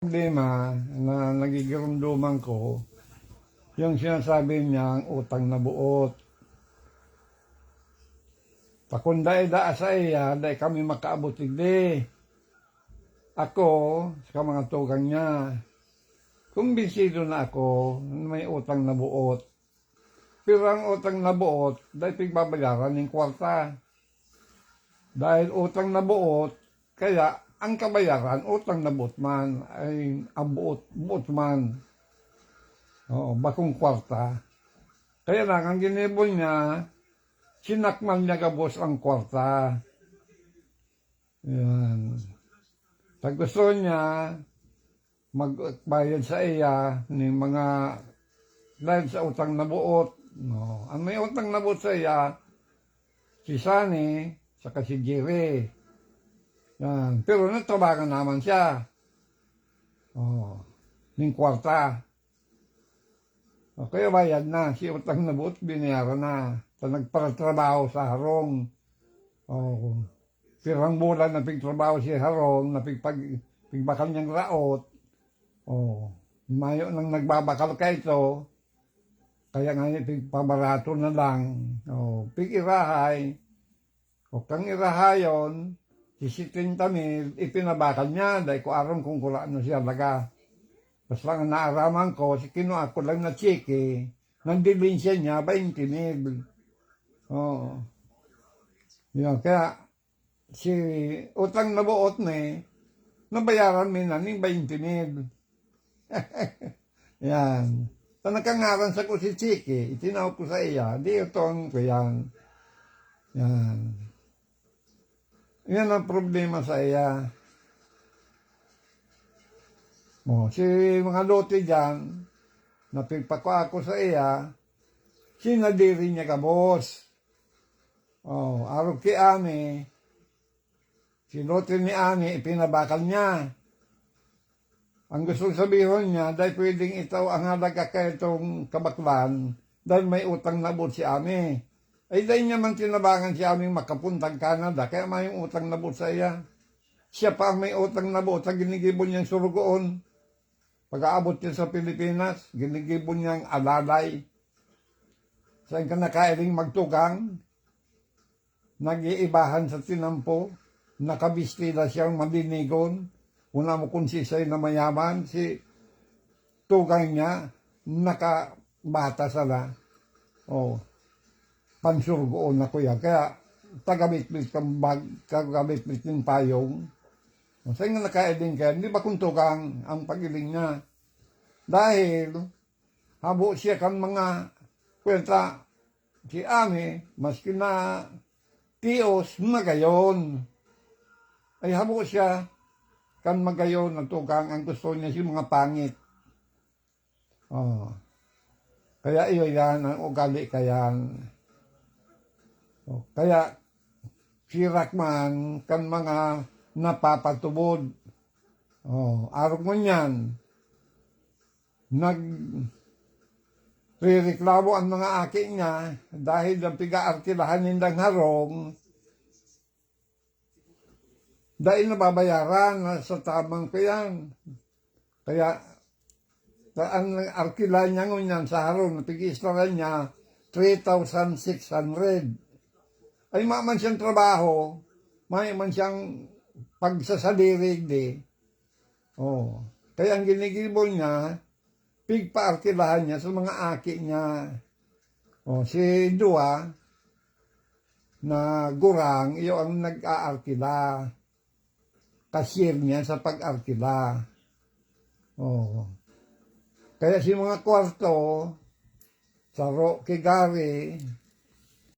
Problema na nagigirumduman ko, yung sinasabi niyang utang na buot. Pakunday da sa iya, dahil kami makaabot igdi. Ako, sa mga tugang niya, kumbinsido na ako na may utang na buot. Pero ang utang na buot, dahil pigbabayaran ng kwarta. Dahil utang na buot, kaya ang kabayaran, utang na buot man, ay ang buot man. Oo, bakong kwarta. Kaya lang, ang ginibon niya, sinakman niya kabos ang kwarta. Yan. Pag gusto niya, magbayad sa iya ng mga, dahil sa utang na buot. No. Ang may utang na buot sa iya, si Sunny, saka si Jerry. Yan. Pero nagtrabaho naman siya. Ng kwarta. Kaya bayad na. Si utang na buot, binayaran na. Nagpatrabaho sa harong. Pirang bulan na pigtrabaho si harong, na pigbakal niyang raot. Mayo nang nagbabakal kayo. Kaya nga pigpabarato na lang. Pig-irahay. Kang irahayon, sisitin kami, ipinabakal niya, dahil ko aram kung kuraan na siya laga. Basta nga naaraman ko, si kinuha ko lang na chiki, nandibinsya niya, 20,000. Yan, kaya, si utang na buot na nabayaran mi na ng 20,000. Yan. So, nagkangaran sa ko si chiki, itinawag ko sa iya, di utong ko yan. Yan. Yan ang problema sa iya. Si mga lote dyan, napigpako ako sa iya, sinadiri niya ka, boss. Araw ki Ami, si lote ni Ami, ipinabakal niya. Ang gusto sabihin niya, dahil pwedeng ito ang halaga ka itong kabaklan, dahil may utang na buot si Ami. Ay dahil niya man tinabangan si aming makapuntang Canada, kaya may utang na buot sa iya. Siya pa ang may utang na buot sa ginigibon niyang surugoon. Pag-aabot niya sa Pilipinas, ginigibon niyang alalay. Saan ka nakailing magtugang? Nag-iibahan sa tinampo, nakabistila siyang malinigon. Una mo kung sisay na mayaman, si tugang niya, nakabata sala. Pansurgoon na kuya. Kaya, tagamit-bit ng payong. Saan nga nakailing kaya, hindi ba kung tugang ang pagiling niya? Dahil, habo siya kan mga kwenta, si Ami, maski na tiyos, magayon. Ay habo siya kan magayon ng tugang, ang gusto niya si mga pangit. Kaya iyo yan, ang ugali kayan. Kaya, sirak man kan mga napapatubod. Araw mo niyan, nagrereklamo ang mga aki niya dahil ang piga-arkilahan nindang harong dahil nababayaran sa tamang kayan. Kaya, ang arkila niya ngunyan sa harong, napig-iistaran niya, 3,600. Ay maman siyang trabaho, may man siyang pagsasalirig di. Kaya ang ginigibol niya, pigpa-arkilahan niya sa mga aki niya. Si Dua, na gurang, iyo ang nag-aarkila. Cashier niya sa pag-arkila. Kaya si mga kwarto, sa Kigari,